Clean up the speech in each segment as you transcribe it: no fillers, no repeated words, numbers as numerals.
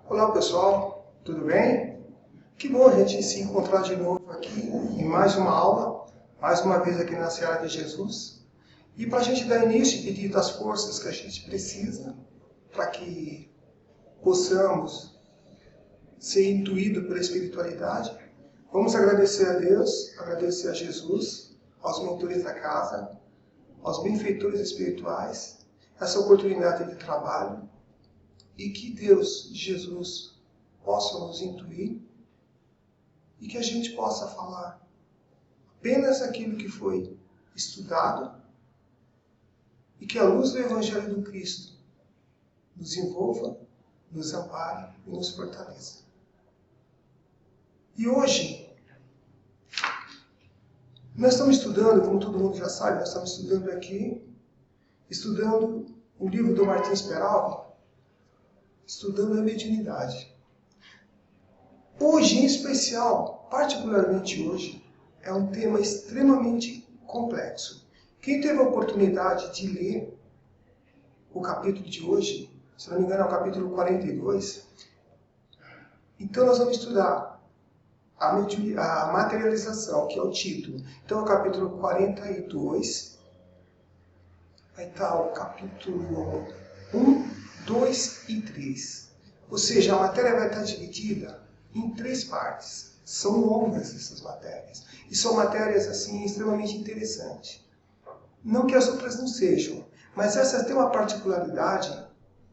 Olá pessoal, tudo bem? Que bom a gente se encontrar de novo aqui em mais uma aula, mais uma vez aqui na Seara de Jesus. E para a gente dar início e pedir das forças que a gente precisa para que possamos ser intuídos pela espiritualidade, vamos agradecer a Deus, agradecer a Jesus, aos mentores da casa, aos benfeitores espirituais, essa oportunidade de trabalho, e que Deus, Jesus, possa nos intuir e que a gente possa falar apenas aquilo que foi estudado e que a luz do Evangelho do Cristo nos envolva, nos ampare e nos fortaleça. E hoje, nós estamos estudando, como todo mundo já sabe, nós estamos estudando o livro do Martins Peralva, estudando a mediunidade. Hoje, em especial, particularmente hoje, é um tema extremamente complexo. Quem teve a oportunidade de ler o capítulo de hoje, se não me engano é o capítulo 42, então nós vamos estudar a materialização, que é o título. Então, o capítulo 42, vai estar o capítulo 1, 2 e 3. Ou seja, a matéria vai estar dividida em 3 partes. São longas essas matérias. E são matérias assim extremamente interessantes. Não que as outras não sejam, mas essas têm uma particularidade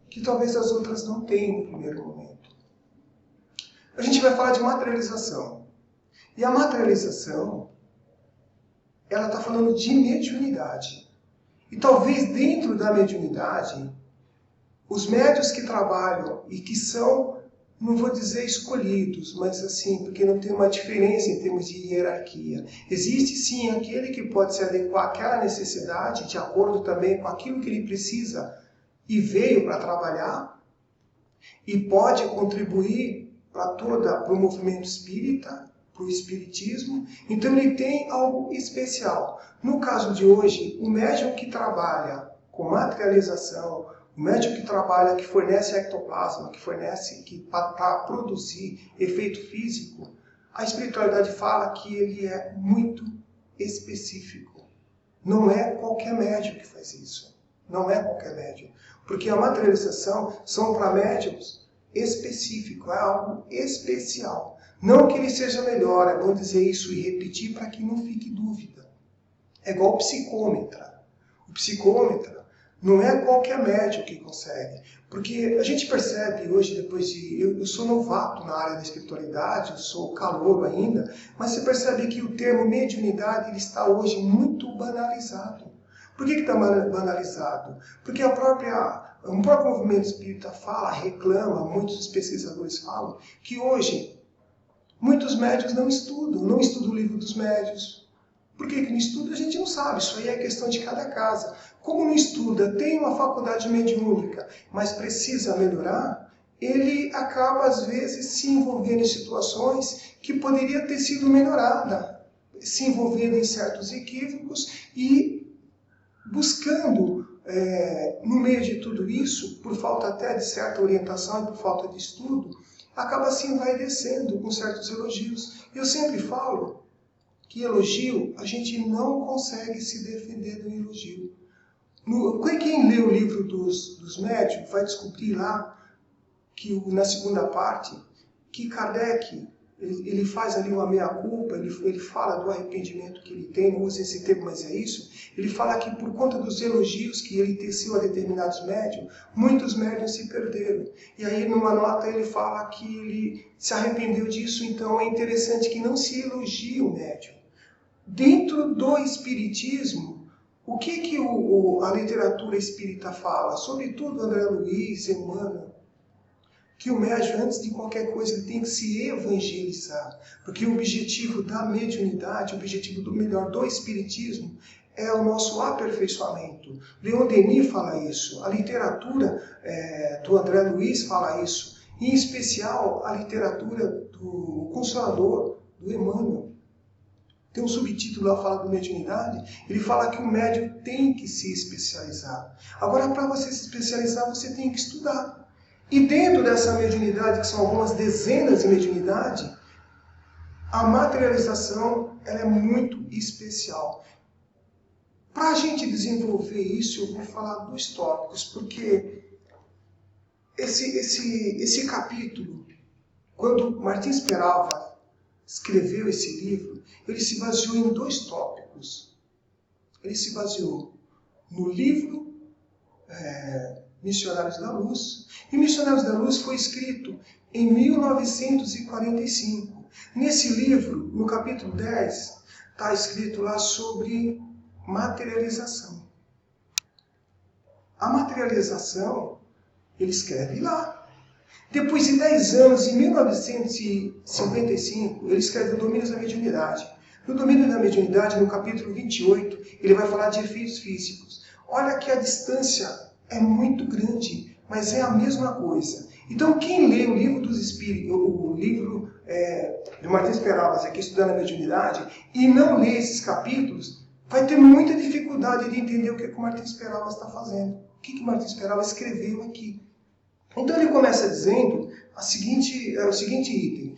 que talvez as outras não tenham no primeiro momento. A gente vai falar de materialização. E a materialização, ela está falando de mediunidade. E talvez dentro da mediunidade, os médiuns que trabalham e que são, não vou dizer escolhidos, mas assim, porque não tem uma diferença em termos de hierarquia. Existe sim aquele que pode se adequar àquela necessidade, de acordo também com aquilo que ele precisa e veio para trabalhar, e pode contribuir para o movimento espírita, para o espiritismo. Então ele tem algo especial. No caso de hoje, o médium que trabalha com materialização, o médium que trabalha, que fornece ectoplasma, para produzir efeito físico, a espiritualidade fala que ele é muito específico. Não é qualquer médium que faz isso. Não é qualquer médium. Porque a materialização são para médiums específico, é algo especial. Não que ele seja melhor, é bom dizer isso e repetir para que não fique dúvida. É igual o psicômetra. O psicômetra não é qualquer médium que consegue. Porque a gente percebe hoje, depois de... Eu sou novato na área da espiritualidade, eu sou calouro ainda, mas você percebe que o termo mediunidade ele está hoje muito banalizado. Por que está banalizado? Porque o próprio movimento espírita reclama, muitos pesquisadores falam, que hoje muitos médiuns não estudam o livro dos médiuns. Por que não estuda? A gente não sabe, isso aí é questão de cada casa. Como não estuda, tem uma faculdade mediúnica, mas precisa melhorar, ele acaba às vezes se envolvendo em situações que poderia ter sido melhorada, se envolvendo em certos equívocos e buscando, no meio de tudo isso, por falta até de certa orientação e por falta de estudo, acaba se envaidecendo com certos elogios. Eu sempre falo que elogio, a gente não consegue se defender do elogio. Quem lê o livro dos médiuns vai descobrir lá, que na segunda parte, que Kardec ele faz ali uma meia-culpa, ele fala do arrependimento que ele tem, não usa esse termo, mas é isso. Ele fala que por conta dos elogios que ele teceu a determinados médiuns, muitos médiuns se perderam. E aí numa nota ele fala que ele se arrependeu disso, então é interessante que não se elogie o médium. Dentro do espiritismo, o que a literatura espírita fala? Sobretudo André Luiz, Emmanuel, que o médium, antes de qualquer coisa, ele tem que se evangelizar. Porque o objetivo da mediunidade, o objetivo do espiritismo, é o nosso aperfeiçoamento. Leon Denis fala isso, a literatura do André Luiz fala isso, em especial a literatura do Consolador, do Emmanuel. Tem um subtítulo lá, fala de mediunidade, ele fala que o médium tem que se especializar. Agora, para você se especializar, você tem que estudar. E dentro dessa mediunidade, que são algumas dezenas de mediunidade, a materialização ela é muito especial. Para a gente desenvolver isso, eu vou falar 2 tópicos, porque esse capítulo, quando Martins Peralva escreveu esse livro, ele se baseou em 2 tópicos. Ele se baseou no livro Missionários da Luz, e Missionários da Luz foi escrito em 1945. Nesse livro, no capítulo 10, está escrito lá sobre materialização. A materialização, ele escreve lá. Depois de 10 anos, em 1955, ele escreve o Domínios da Mediunidade. No Domínio da Mediunidade, no capítulo 28, ele vai falar de efeitos físicos. Olha que a distância é muito grande, mas é a mesma coisa. Então, quem lê o livro dos Espíritos, o livro de Martins Peralva, aqui estudando a mediunidade, e não lê esses capítulos, vai ter muita dificuldade de entender o que o Martins Peralva está fazendo. O que o Martins Peralva escreveu aqui. Então, ele começa dizendo o seguinte item.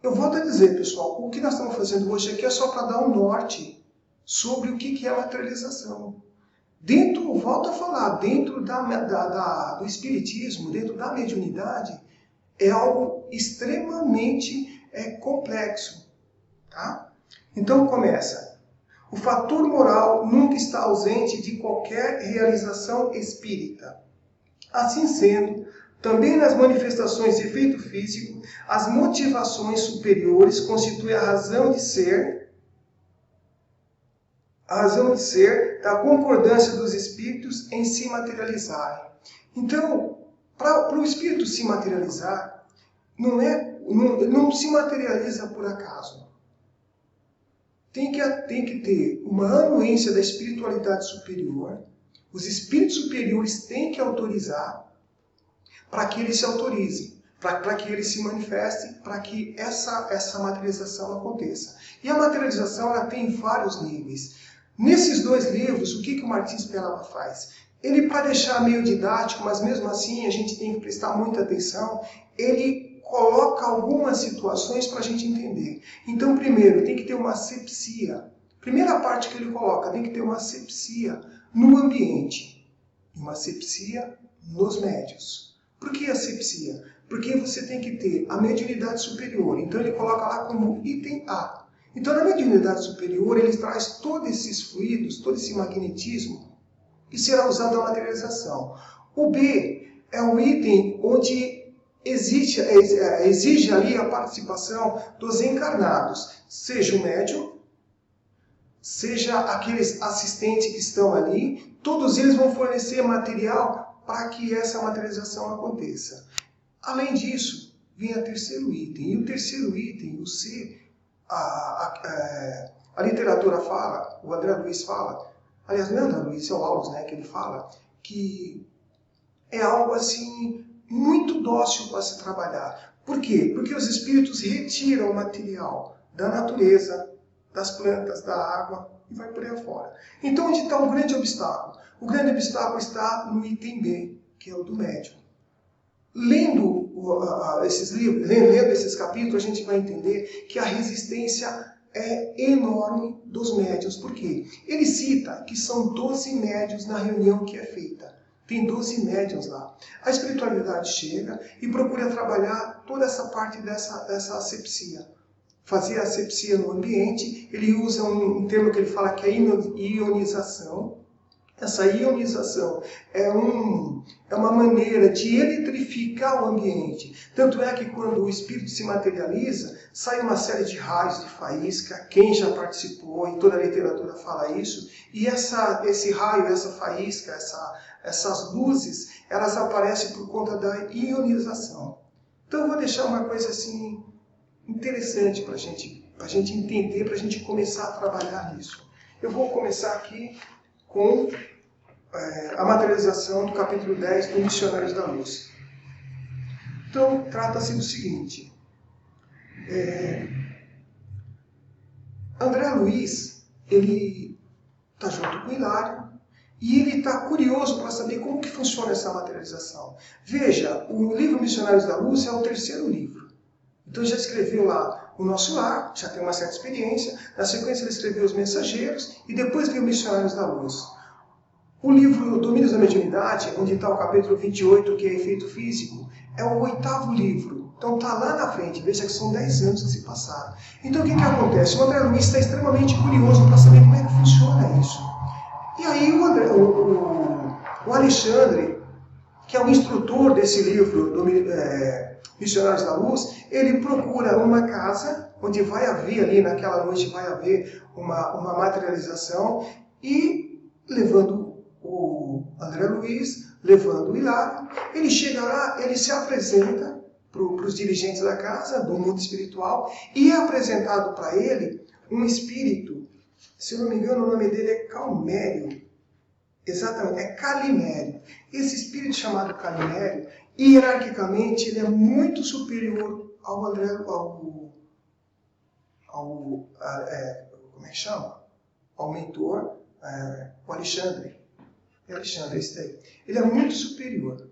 Eu volto a dizer, pessoal, o que nós estamos fazendo hoje aqui é só para dar um norte sobre o que é a materialização. Dentro, volto a falar, dentro do espiritismo, dentro da mediunidade, é algo extremamente complexo. Tá? Então começa. O fator moral nunca está ausente de qualquer realização espírita. Assim sendo, também nas manifestações de efeito físico, as motivações superiores constituem a razão de ser da concordância dos espíritos em se materializarem. Então, para o espírito se materializar, não se materializa por acaso. Tem que ter uma anuência da espiritualidade superior. Os espíritos superiores têm que autorizar para que ele se autorize, para que ele se manifeste, para que essa materialização aconteça. E a materialização ela tem vários níveis. Nesses 2 livros, o que o Martins Peralva faz? Ele, para deixar meio didático, mas mesmo assim a gente tem que prestar muita atenção, ele coloca algumas situações para a gente entender. Então, primeiro, tem que ter uma asepsia. Primeira parte que ele coloca, tem que ter uma asepsia no ambiente e uma asepsia nos médios. Por que asepsia? Porque você tem que ter a mediunidade superior. Então, ele coloca lá como item A. Então, na mediunidade superior, ele traz todos esses fluidos, todo esse magnetismo, que será usado na materialização. O B é um item onde exige ali a participação dos encarnados, seja o médium, seja aqueles assistentes que estão ali, todos eles vão fornecer material para que essa materialização aconteça. Além disso, vem o 3º item. E o 3º item, o C, a literatura fala, o André Luiz fala, aliás, não é André Luiz, é o Aulus, que ele fala, que é algo assim muito dócil para se trabalhar. Por quê? Porque os espíritos retiram o material da natureza, das plantas, da água e vai por aí afora. Então, onde está o grande obstáculo? O grande obstáculo está no item B, que é o do médium. Lendo esses livros, lendo esses capítulos, a gente vai entender que a resistência é enorme dos médiuns. Por quê? Ele cita que são 12 médiuns na reunião que é feita. Tem 12 médiuns lá. A espiritualidade chega e procura trabalhar toda essa parte dessa asepsia. Fazer a asepsia no ambiente. Ele usa um termo que ele fala que é ionização. Essa ionização é uma maneira de eletrificar o ambiente. Tanto é que quando o espírito se materializa, sai uma série de raios de faísca. Quem já participou, em toda a literatura fala isso. E esse raio, essa faísca, essas luzes, elas aparecem por conta da ionização. Então eu vou deixar uma coisa assim interessante para a gente entender, para a gente começar a trabalhar nisso. Eu vou começar aqui com a materialização do capítulo 10 do Missionários da Luz. Então, trata-se do seguinte. André Luiz, ele está junto com Hilário, E ele está curioso para saber como que funciona essa materialização. Veja, o livro Missionários da Luz é o terceiro livro. Então já escreveu lá O Nosso Lar, já tem uma certa experiência. Na sequência ele escreveu Os Mensageiros e depois veio Missionários da Luz. O livro Domínios da Mediunidade, onde está o capítulo 28, que é Efeito Físico, é o oitavo livro. Então está lá na frente, veja que são 10 anos que se passaram. Então o que acontece? O André Luiz está extremamente curioso para saber como é que funciona isso. E aí o Alexandre, que é o instrutor desse livro, Missionários da Luz, ele procura uma casa onde vai haver ali, naquela noite vai haver uma materialização, e levando o André Luiz, levando o Hilário, ele chega lá, ele se apresenta para os dirigentes da casa, do mundo espiritual, e é apresentado para ele um espírito, se eu não me engano o nome dele é Calmério, exatamente, é Calimério. Esse espírito chamado Calimério, hierarquicamente, ele é muito superior ao André, como é que chama? Ao mentor, o Alexandre. É Alexandre, esse daí. Ele é muito superior.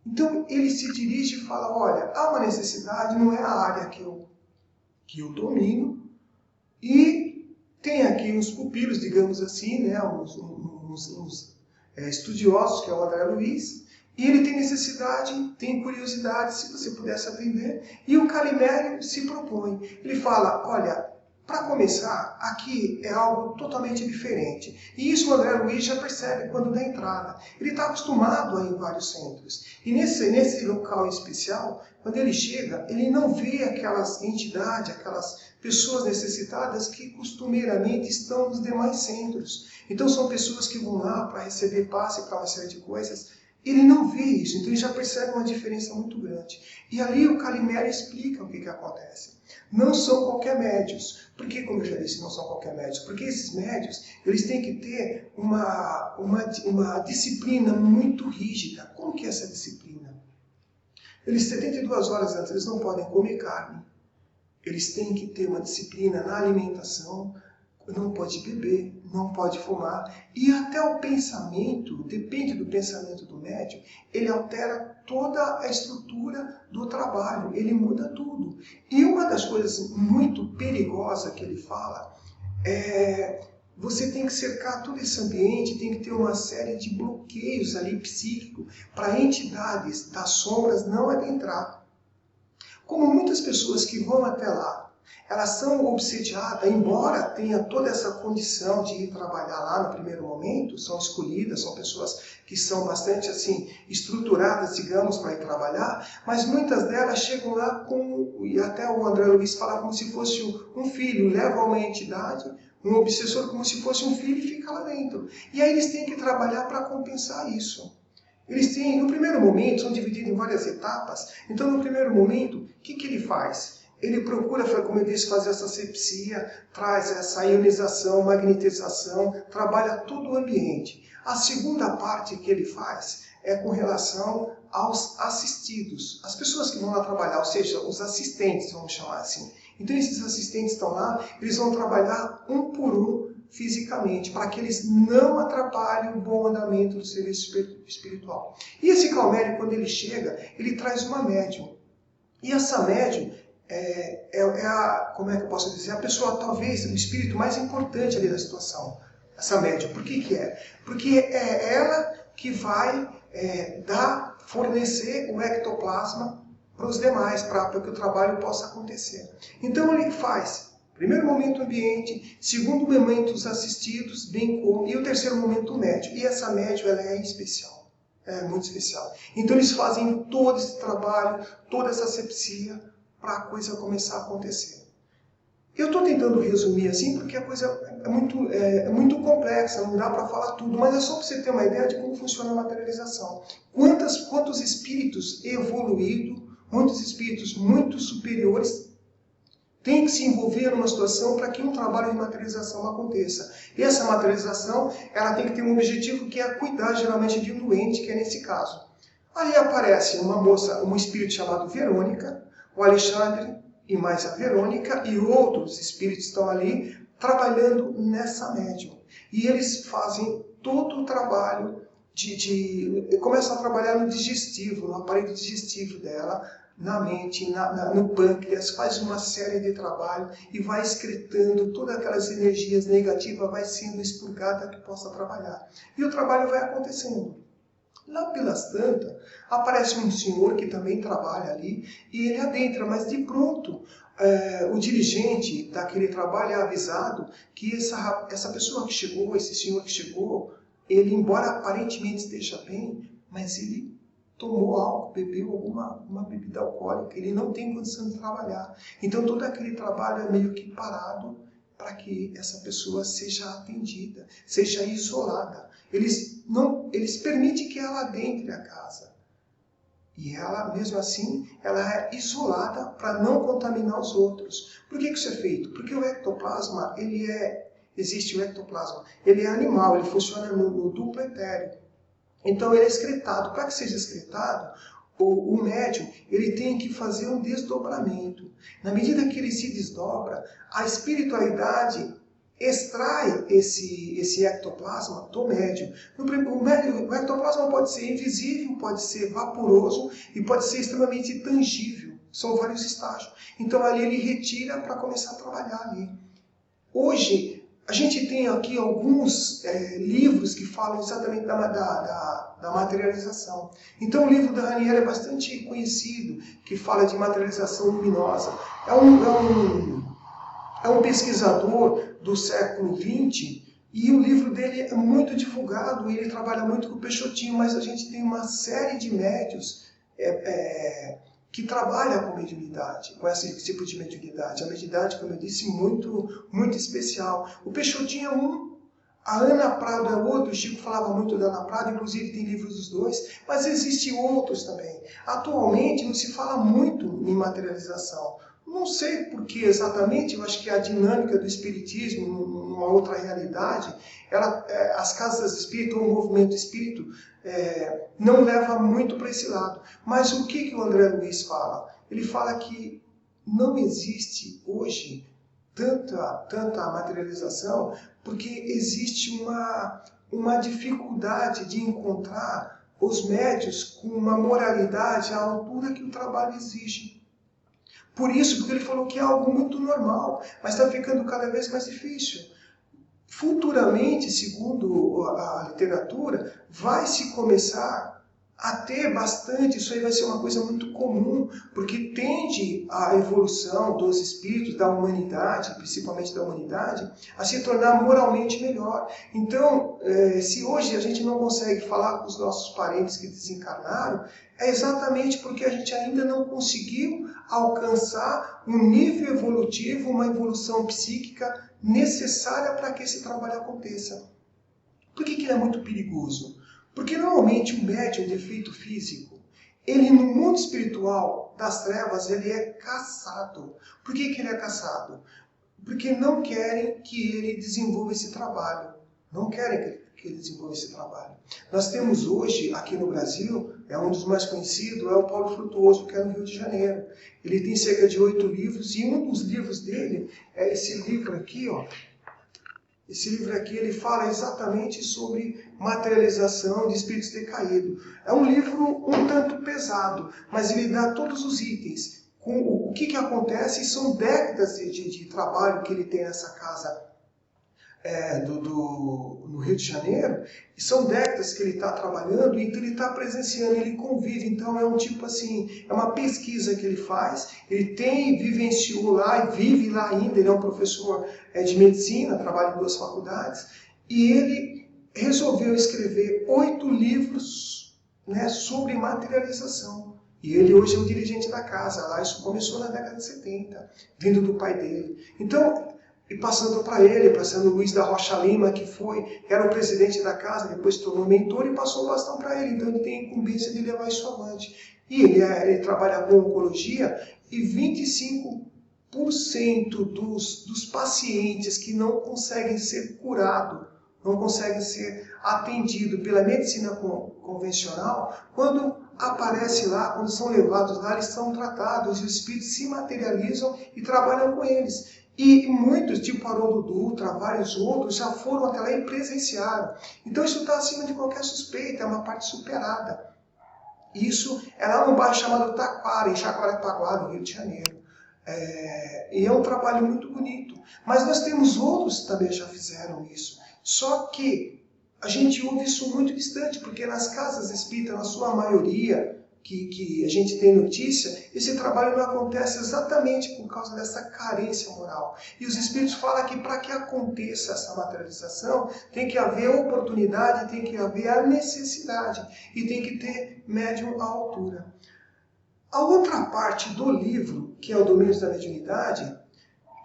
Então, ele se dirige e fala, olha, há uma necessidade, não é a área que eu domino, e tem aqui uns pupilos, digamos assim, né, uns estudiosos, que é o André Luiz, e ele tem necessidade, tem curiosidade, se você pudesse aprender, e o Calimério se propõe. Ele fala, olha, para começar, aqui é algo totalmente diferente. E isso o André Luiz já percebe quando dá entrada. Ele está acostumado a ir em vários centros. E nesse local em especial, quando ele chega, ele não vê aquelas entidades, aquelas pessoas necessitadas que costumeiramente estão nos demais centros. Então são pessoas que vão lá para receber passe para uma série de coisas. Ele não vê isso, então ele já percebe uma diferença muito grande. E ali o Calimério explica o que acontece. Não são qualquer médios. Por que, como eu já disse, não são qualquer médios? Porque esses médios, eles têm que ter uma disciplina muito rígida. Como que é essa disciplina? Eles, 72 horas antes, eles não podem comer carne. Eles têm que ter uma disciplina na alimentação, não pode beber, não pode fumar. E até o pensamento, depende do pensamento do médium, ele altera toda a estrutura do trabalho, ele muda tudo. E uma das coisas muito perigosas que ele fala é: você tem que cercar todo esse ambiente, tem que ter uma série de bloqueios ali psíquicos para entidades das sombras não adentrar. Como muitas pessoas que vão até lá, elas são obsediadas, embora tenha toda essa condição de ir trabalhar lá no primeiro momento, são escolhidas, são pessoas que são bastante assim estruturadas, digamos, para ir trabalhar, mas muitas delas chegam lá e até o André Luiz fala como se fosse um filho, leva uma entidade, um obsessor como se fosse um filho e fica lá dentro. E aí eles têm que trabalhar para compensar isso. Eles têm, no primeiro momento, são divididos em várias etapas, então no primeiro momento, o que ele faz? Ele procura, como eu disse, fazer essa asepsia, traz essa ionização, magnetização, trabalha todo o ambiente. A segunda parte que ele faz é com relação aos assistidos, as pessoas que vão lá trabalhar, ou seja, os assistentes, vamos chamar assim. Então esses assistentes estão lá, eles vão trabalhar um por um fisicamente, para que eles não atrapalhem o bom andamento do serviço espiritual. E esse Calmério, quando ele chega, ele traz uma médium. E essa médium como é que eu posso dizer, a pessoa, talvez, o espírito mais importante ali da situação, essa médium. Por que é? Porque é ela que vai fornecer o ectoplasma para os demais, para que o trabalho possa acontecer. Então ele faz, primeiro momento ambiente, segundo momento os assistidos, bem como, e o terceiro momento o médium. E essa médium, ela é especial, é muito especial. Então eles fazem todo esse trabalho, toda essa asepsia, para a coisa começar a acontecer. Eu estou tentando resumir assim, porque a coisa é muito complexa, não dá para falar tudo, mas é só para você ter uma ideia de como funciona a materialização. Quantos espíritos evoluídos, muitos espíritos muito superiores, têm que se envolver numa situação para que um trabalho de materialização aconteça. E essa materialização, ela tem que ter um objetivo que é cuidar geralmente de um doente, que é nesse caso. Aí aparece uma moça, um espírito chamado Verônica, o Alexandre e mais a Verônica e outros espíritos estão ali trabalhando nessa médium. E eles fazem todo o trabalho começa a trabalhar no digestivo, no aparelho digestivo dela, na mente, no pâncreas, faz uma série de trabalho e vai excretando todas aquelas energias negativas, vai sendo expurgada que possa trabalhar. E o trabalho vai acontecendo. Lá pelas tantas, aparece um senhor que também trabalha ali e ele adentra, mas de pronto o dirigente daquele trabalho é avisado que essa pessoa que chegou, esse senhor que chegou, ele, embora aparentemente esteja bem, mas ele tomou álcool, bebeu uma bebida alcoólica, ele não tem condição de trabalhar. Então todo aquele trabalho é meio que parado para que essa pessoa seja atendida, seja isolada. Eles permitem que ela adentre a casa. E ela, mesmo assim, ela é isolada para não contaminar os outros. Por que isso é feito? Porque o ectoplasma, existe o ectoplasma, ele é animal, ele funciona no duplo etéreo. Então ele é excretado. Para que seja excretado, o médium ele tem que fazer um desdobramento. Na medida que ele se desdobra, a espiritualidade extrai esse ectoplasma do médium. O ectoplasma pode ser invisível, pode ser vaporoso e pode ser extremamente tangível. São vários estágios. Então ali ele retira para começar a trabalhar ali. Hoje, a gente tem aqui alguns livros que falam exatamente da materialização. Então, o livro da Ranieri é bastante conhecido, que fala de materialização luminosa. É um pesquisador do século XX e o livro dele é muito divulgado, ele trabalha muito com o Peixotinho, mas a gente tem uma série de médios que trabalha com mediunidade, com esse tipo de mediunidade. A mediunidade, como eu disse, muito, muito especial. O Peixotinho é um, a Ana Prado é outro, o Chico falava muito da Ana Prado, inclusive tem livros dos dois, mas existem outros também. Atualmente não se fala muito em materialização. Não sei por que exatamente, eu acho que a dinâmica do espiritismo, numa outra realidade, as casas espíritas ou o movimento espírito não leva muito para esse lado. Mas o que o André Luiz fala? Ele fala que não existe hoje tanta materialização porque existe uma dificuldade de encontrar os médios com uma moralidade à altura que o trabalho exige. Por isso, porque ele falou que é algo muito normal, mas está ficando cada vez mais difícil. Futuramente, segundo a literatura, vai se começar a ter bastante, isso aí vai ser uma coisa muito comum, porque tende a evolução dos espíritos, da humanidade, principalmente da humanidade, a se tornar moralmente melhor. Então, se hoje a gente não consegue falar com os nossos parentes que desencarnaram, é exatamente porque a gente ainda não conseguiu alcançar um nível evolutivo, uma evolução psíquica necessária para que esse trabalho aconteça. Por que ele é muito perigoso? Porque normalmente o médium de efeito físico, ele no mundo espiritual das trevas, ele é caçado. Por que ele é caçado? Porque não querem que ele desenvolva esse trabalho. Não querem que ele desenvolva esse trabalho. Nós temos hoje, aqui no Brasil, um dos mais conhecidos, é o Paulo Frutuoso, que é no Rio de Janeiro. Ele tem cerca de 8 livros, e um dos livros dele é esse livro aqui, ó. Esse livro aqui, ele fala exatamente sobre materialização de espíritos decaídos. É um livro um tanto pesado, mas ele dá todos os itens. Com o que acontece, são décadas de trabalho que ele tem nessa casa no Rio de Janeiro, e são décadas que ele está trabalhando, então ele está presenciando, ele convive, então é um tipo assim, é uma pesquisa que ele faz, ele vivenciou lá e vive lá ainda, ele é um professor de medicina, trabalha em 2 faculdades, e ele resolveu escrever 8 livros, né, sobre materialização. E ele hoje é o dirigente da casa, lá isso começou na década de 70, vindo do pai dele. Então, e passando para ele, passando o Luiz da Rocha Lima, que era o presidente da casa, depois se tornou mentor e passou o bastão para ele. Então ele tem a incumbência de levar isso avante. E ele trabalha com oncologia e 25% dos pacientes que não conseguem ser curados, não conseguem ser atendidos pela medicina convencional, quando aparece lá, quando são levados lá, eles são tratados e os espíritos se materializam e trabalham com eles. E muitos, tipo Haroldo Dutra, vários outros, já foram até lá e presenciaram. Então isso está acima de qualquer suspeita, é uma parte superada. Isso é lá no bairro chamado Taquara, em Jacarepaguá, no Rio de Janeiro. E é um trabalho muito bonito. Mas nós temos outros que também já fizeram isso. Só que a gente ouve isso muito distante, porque nas casas espíritas, na sua maioria, que a gente tem notícia, esse trabalho não acontece exatamente por causa dessa carência moral. E os espíritos falam que para que aconteça essa materialização, tem que haver oportunidade, tem que haver a necessidade, e tem que ter médium à altura. A outra parte do livro, que é o Domínios da Mediunidade,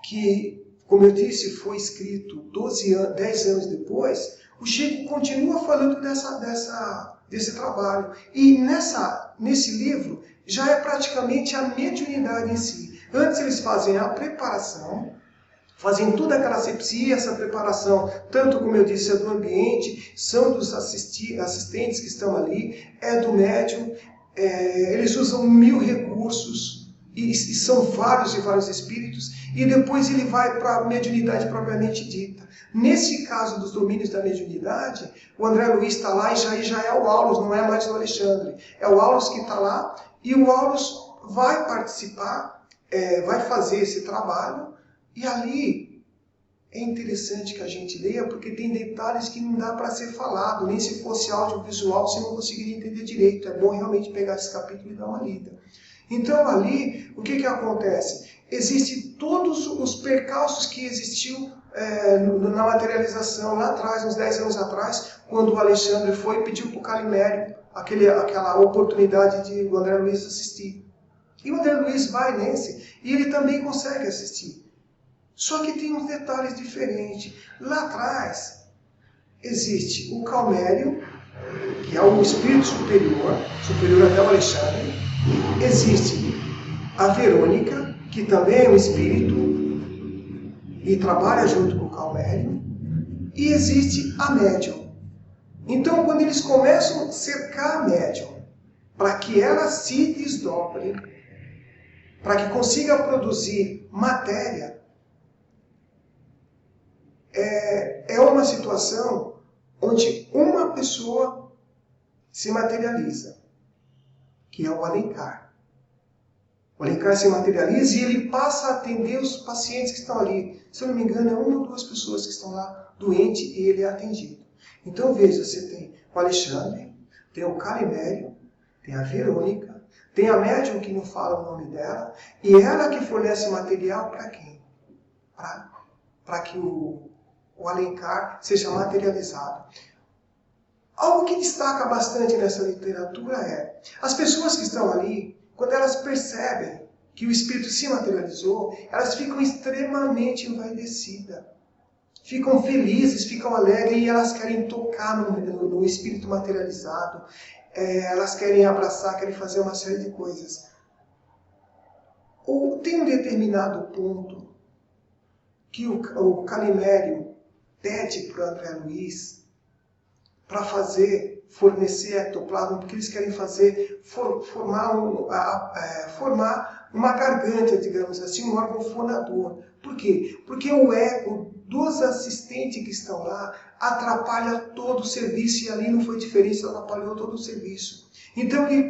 que, como eu disse, foi escrito 10 anos depois, o Chico continua falando desse trabalho. E nesse livro já é praticamente a mediunidade em si. Antes eles fazem a preparação, fazem toda aquela asepsia, essa preparação, tanto como eu disse, é do ambiente, são dos assistentes que estão ali, é do médium, eles usam 1000 recursos, e são vários e vários espíritos, e depois ele vai para a mediunidade propriamente dita. Nesse caso dos domínios da mediunidade, o André Luiz está lá e já é o Aulus, não é mais o Alexandre. É o Aulus que está lá e o Aulus vai participar, vai fazer esse trabalho. E ali é interessante que a gente leia, porque tem detalhes que não dá para ser falado, nem se fosse audiovisual você não conseguiria entender direito. É bom realmente pegar esse capítulo e dar uma lida. Então ali, o que acontece? Existem todos os percalços que existiu na materialização lá atrás, uns 10 anos atrás, quando o Alexandre foi e pediu para o Calimério aquela oportunidade de o André Luiz assistir. E o André Luiz vai nesse, e ele também consegue assistir. Só que tem uns detalhes diferentes. Lá atrás, existe o Calmério, que é o espírito superior até o Alexandre. Existe a Verônica, que também é um espírito e trabalha junto com o Calmério. E existe a médium. Então, quando eles começam a cercar a médium, para que ela se desdobre, para que consiga produzir matéria, é uma situação onde uma pessoa se materializa, que é o Alencar. O Alencar se materializa e ele passa a atender os pacientes que estão ali. Se eu não me engano, é 1 ou 2 pessoas que estão lá doentes e ele é atendido. Então veja, você tem o Alexandre, tem o Calimério, tem a Verônica, tem a médium que não fala o nome dela, e ela que fornece material para quem? Para que o Alencar seja materializado. Algo que destaca bastante nessa literatura é, as pessoas que estão ali, quando elas percebem que o espírito se materializou, elas ficam extremamente envaidecidas. Ficam felizes, ficam alegres e elas querem tocar no espírito materializado. Elas querem abraçar, querem fazer uma série de coisas. Ou tem um determinado ponto que o Calimério pede para o André Luiz para fornecer ectoplasma, porque eles querem formar uma garganta, digamos assim, um órgão fonador. Por quê? Porque o ego dos assistentes que estão lá atrapalha todo o serviço, e ali não foi diferente, atrapalhou todo o serviço. Então ele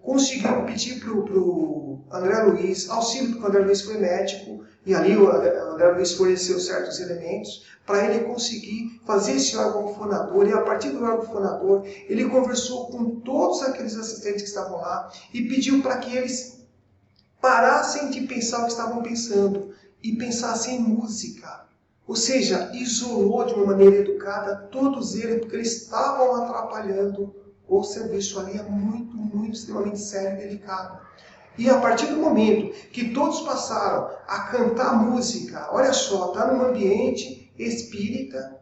conseguiu pedir para o André Luiz auxílio, porque o André Luiz foi médico, e ali o André Luiz forneceu certos elementos para ele conseguir fazer esse órgão fonador. E a partir do órgão fonador, ele conversou com todos aqueles assistentes que estavam lá e pediu para que eles parassem de pensar o que estavam pensando e pensassem em música. Ou seja, isolou de uma maneira educada todos eles, porque eles estavam atrapalhando o serviço ali. É muito, muito, extremamente sério e delicado. E a partir do momento que todos passaram a cantar música, olha só, está num ambiente espírita,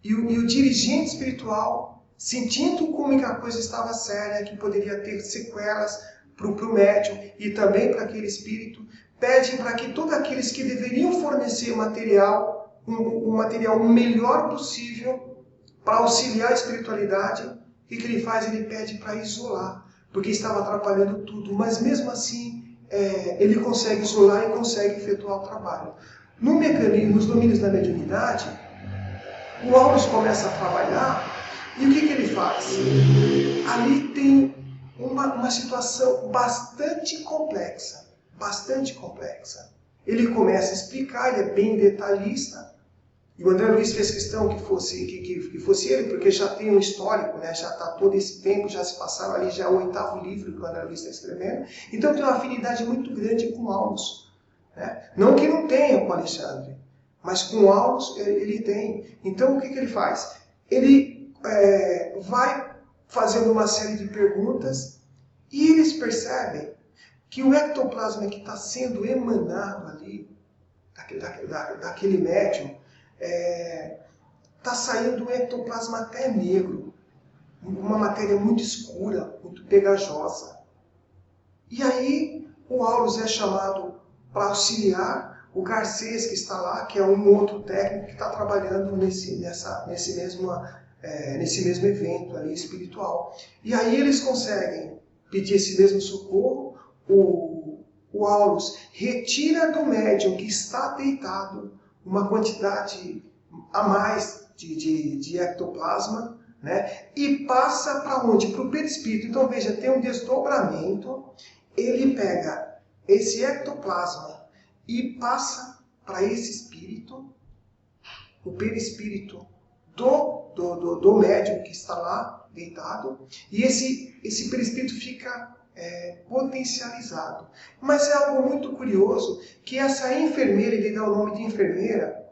e o dirigente espiritual, sentindo como que a coisa estava séria, que poderia ter sequelas para o médium e também para aquele espírito, pede para que todos aqueles que deveriam fornecer material, um material melhor possível para auxiliar a espiritualidade, o que ele faz? Ele pede para isolar, porque estava atrapalhando tudo, mas mesmo assim ele consegue isolar e consegue efetuar o trabalho. no mecanismo, nos domínios da mediunidade, o Aulus começa a trabalhar e o que ele faz? Ali tem uma situação bastante complexa, bastante complexa. Ele começa a explicar, ele é bem detalhista, e o André Luiz fez questão que fosse ele, porque já tem um histórico, né? Já está todo esse tempo, já se passaram ali, já é o 8º livro que o André Luiz está escrevendo, então tem uma afinidade muito grande com Aulus. Né? Não que não tenha com Alexandre, mas com Aulus ele tem. Então o que ele faz? Ele vai fazendo uma série de perguntas e eles percebem que o ectoplasma que está sendo emanado ali, daquele médium, está saindo um ectoplasma até negro, uma matéria muito escura, muito pegajosa. E aí o Aulus é chamado para auxiliar o Garcês, que está lá, que é um outro técnico que está trabalhando nesse mesmo evento ali espiritual. E aí eles conseguem pedir esse mesmo socorro. O Aulus retira do médium que está deitado uma quantidade a mais de ectoplasma, né? E passa para onde? Para o perispírito. Então veja, tem um desdobramento, ele pega esse ectoplasma e passa para esse espírito, o perispírito do médium que está lá deitado, e esse perispírito fica potencializado. Mas é algo muito curioso que essa enfermeira, ele dá o nome de enfermeira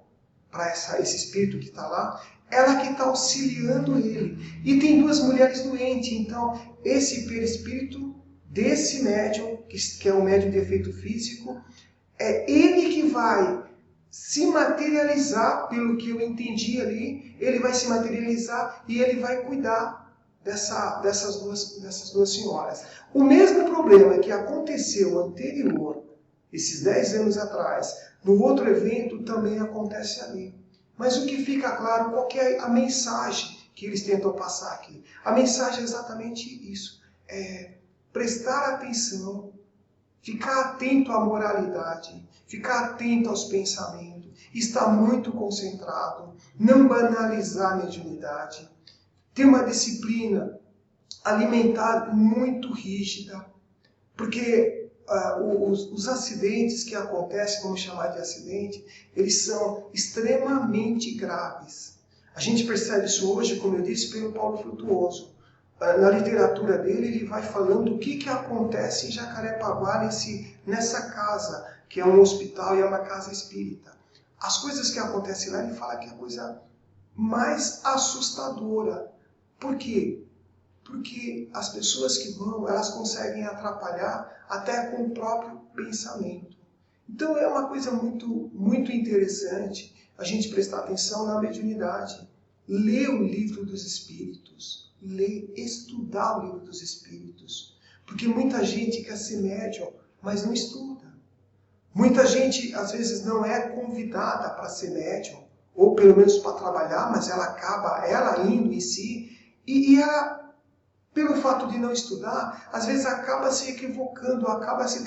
para esse espírito que está lá, ela que está auxiliando ele. E tem 2 mulheres doentes, então esse perispírito desse médium, que é o médium de efeito físico, é ele que vai se materializar, pelo que eu entendi ali, ele vai se materializar e ele vai cuidar dessas duas senhoras. O mesmo problema que aconteceu anterior, esses 10 anos atrás, no outro evento, também acontece ali. Mas o que fica claro, qual que é a mensagem que eles tentam passar aqui? A mensagem é exatamente isso. Prestar atenção, ficar atento à moralidade, ficar atento aos pensamentos, estar muito concentrado, não banalizar a mediunidade, ter uma disciplina alimentar muito rígida, porque os acidentes que acontecem, vamos chamar de acidente, eles são extremamente graves. A gente percebe isso hoje, como eu disse, pelo Paulo Frutuoso. Na literatura dele, ele vai falando o que acontece em Jacarepaguá, nessa casa, que é um hospital e é uma casa espírita. As coisas que acontecem lá, ele fala que é a coisa mais assustadora. Por quê? Porque as pessoas que vão, elas conseguem atrapalhar até com o próprio pensamento. Então é uma coisa muito, muito interessante a gente prestar atenção na mediunidade. Ler o livro dos Espíritos. Estudar o livro dos Espíritos. Porque muita gente quer ser médium, mas não estuda. Muita gente, às vezes, não é convidada para ser médium, ou pelo menos para trabalhar, mas ela acaba indo em si, e ela, pelo fato de não estudar, às vezes acaba se equivocando, acaba se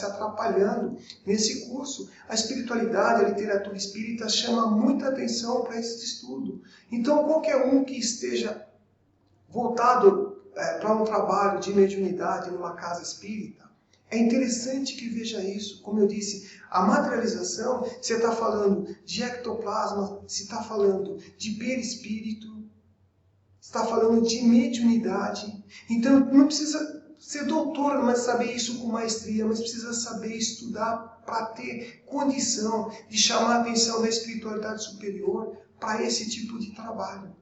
atrapalhando nesse curso. A espiritualidade, a literatura espírita chama muita atenção para esse estudo. Então, qualquer um que esteja voltado para um trabalho de mediunidade numa casa espírita, é interessante que veja isso. Como eu disse, a materialização, você está falando de ectoplasma, você está falando de perispírito, está falando de mediunidade. Então, não precisa ser doutor, mas saber isso com maestria, mas precisa saber estudar para ter condição de chamar a atenção da espiritualidade superior para esse tipo de trabalho.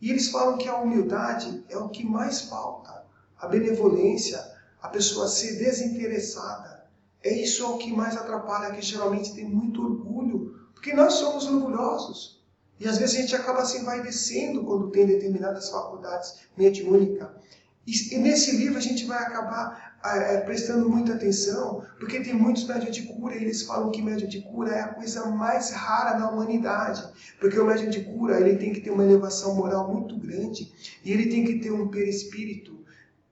E eles falam que a humildade é o que mais falta. A benevolência, a pessoa ser desinteressada. Isso é o que mais atrapalha, que geralmente tem muito orgulho, porque nós somos orgulhosos. E às vezes a gente acaba se envaidecendo quando tem determinadas faculdades mediúnicas. E nesse livro a gente vai acabar prestando muita atenção, porque tem muitos médiuns de cura, e eles falam que médium de cura é a coisa mais rara na humanidade. Porque o médium de cura, ele tem que ter uma elevação moral muito grande, e ele tem que ter um perispírito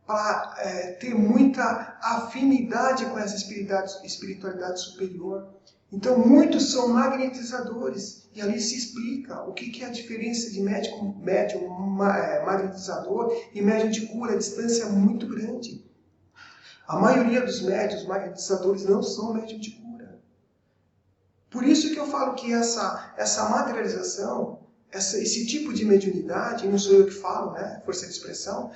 para ter muita afinidade com essa espiritualidade superior. Então, muitos são magnetizadores. E ali se explica o que é a diferença de médium magnetizador e médium de cura. A distância é muito grande. A maioria dos médiuns magnetizadores não são médium de cura. Por isso que eu falo que essa materialização, esse tipo de mediunidade, não sou eu que falo, né? Força de expressão,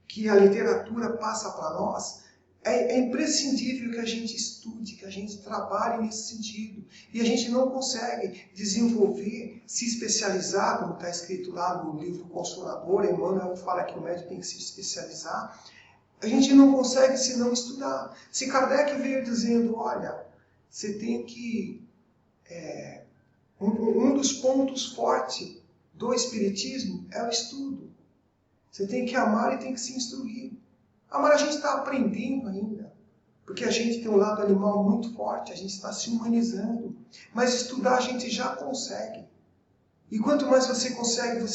que a literatura passa para nós, é imprescindível que a gente estude, que a gente trabalhe nesse sentido. E a gente não consegue desenvolver, se especializar, como está escrito lá no livro Consolador, Emmanuel fala que o médium tem que se especializar. A gente não consegue se não estudar. Se Kardec veio dizendo, olha, você tem que... um dos pontos fortes do Espiritismo é o estudo. Você tem que amar e tem que se instruir. Amar a gente está aprendendo ainda, porque a gente tem um lado animal muito forte, a gente está se humanizando. Mas estudar a gente já consegue. E quanto mais você consegue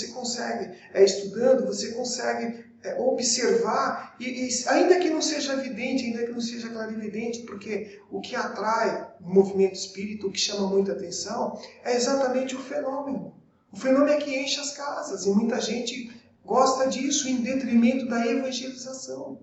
estudando, você consegue observar, e ainda que não seja evidente, ainda que não seja clarividente, porque o que atrai o movimento espírita, o que chama muita atenção, é exatamente o fenômeno. O fenômeno é que enche as casas, e muita gente gosta disso em detrimento da evangelização.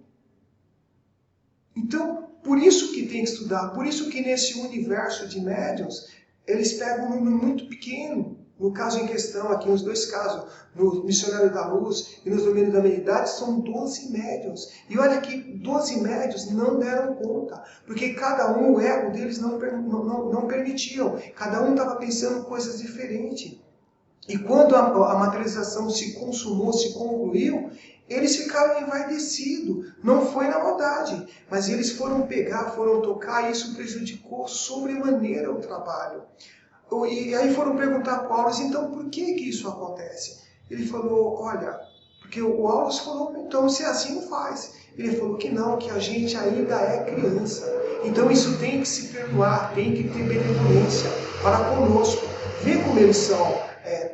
Então, por isso que tem que estudar, por isso que nesse universo de médiuns, eles pegam um número muito pequeno. No caso em questão, aqui nos dois casos, no Missionário da Luz e nos Domínios da Mediunidade, são 12 médiuns. E olha que 12 médiuns não deram conta, porque cada um, o ego deles não permitiam. Cada um estava pensando coisas diferentes. E quando a materialização se consumou, se concluiu, eles ficaram envaidecidos. Não foi na maldade, mas eles foram pegar, foram tocar, e isso prejudicou sobremaneira o trabalho. E aí foram perguntar para o Aulas, então por que isso acontece? Ele falou, olha, porque o Aulas falou, então se é assim não faz. Ele falou que não, que a gente ainda é criança. Então isso tem que se perdoar, tem que ter benevolência para conosco. Vê como eles são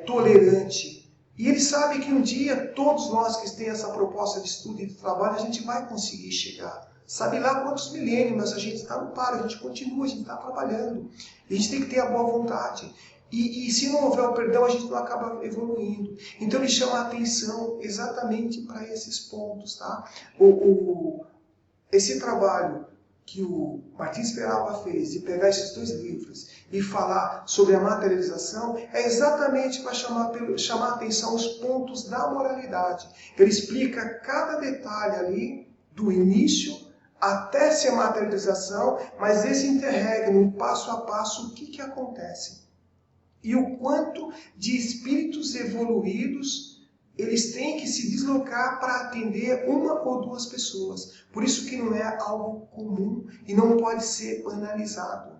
tolerantes. E ele sabe que um dia, todos nós que temos essa proposta de estudo e de trabalho, a gente vai conseguir chegar. Sabe lá quantos milênios, mas a gente não para, a gente continua, a gente está trabalhando. E a gente tem que ter a boa vontade. E se não houver o perdão, a gente não acaba evoluindo. Então ele chama a atenção exatamente para esses pontos. Tá? Esse trabalho que o Martins Peralva fez de pegar esses dois livros e falar sobre a materialização é exatamente para chamar a atenção aos pontos da moralidade. Ele explica cada detalhe ali, do início até ser a materialização, mas esse interregno, passo a passo, o que acontece. E o quanto de espíritos evoluídos eles têm que se deslocar para atender uma ou duas pessoas. Por isso que não é algo comum e não pode ser banalizado.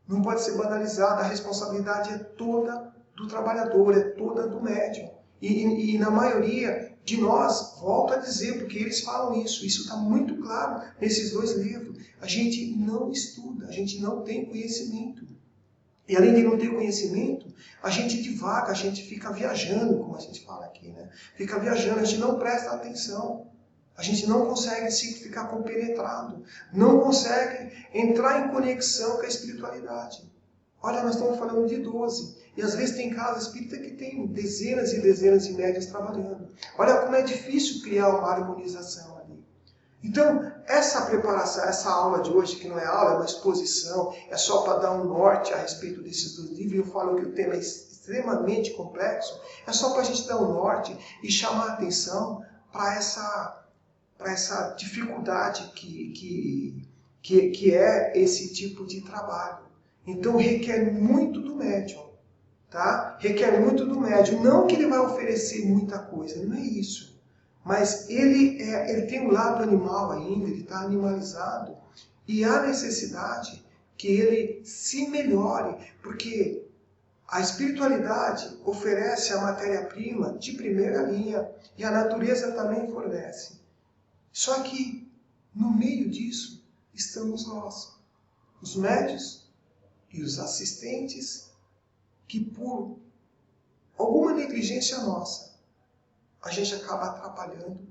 Não pode ser banalizado, a responsabilidade é toda do trabalhador, é toda do médium. E na maioria de nós, volto a dizer, porque eles falam isso está muito claro nesses dois livros, a gente não estuda, a gente não tem conhecimento. E além de não ter conhecimento, a gente divaga, a gente fica viajando, como a gente fala aqui, né? Fica viajando, a gente não presta atenção. A gente não consegue ficar compenetrado. Não consegue entrar em conexão com a espiritualidade. Olha, nós estamos falando de 12. E às vezes tem casa espírita que tem dezenas e dezenas de médiuns trabalhando. Olha como é difícil criar uma harmonização ali. Então, essa preparação, essa aula de hoje, que não é aula, é uma exposição, é só para dar um norte a respeito desses dois livros. Eu falo que o tema é extremamente complexo, é só para a gente dar um norte e chamar a atenção para essa dificuldade que é esse tipo de trabalho. Então, requer muito do médium. Tá? Requer muito do médium. Não que ele vai oferecer muita coisa, não é isso. Mas ele tem um lado animal ainda, ele está animalizado. E há necessidade que ele se melhore, porque a espiritualidade oferece a matéria-prima de primeira linha e a natureza também fornece. Só que, no meio disso, estamos nós, os médios e os assistentes, que por alguma negligência nossa, a gente acaba atrapalhando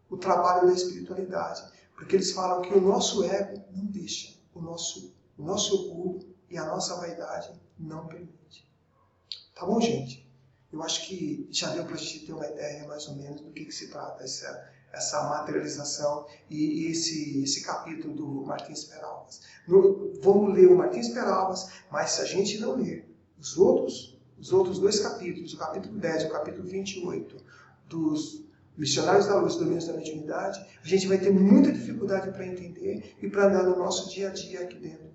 o trabalho da espiritualidade. Porque eles falam que o nosso ego não deixa, o nosso orgulho e a nossa vaidade não permite. Tá bom, gente? Eu acho que já deu para a gente ter uma ideia mais ou menos do que se trata essa materialização e esse capítulo do Martins Peralvas. Vamos ler o Martins Peralvas, mas se a gente não ler os outros dois capítulos, o capítulo 10 e o capítulo 28 dos Missionários da Luz e Domínios da Mediunidade, a gente vai ter muita dificuldade para entender e para andar no nosso dia a dia aqui dentro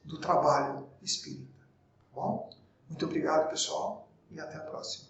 do trabalho espírita. Tá bom? Muito obrigado, pessoal, e até a próxima.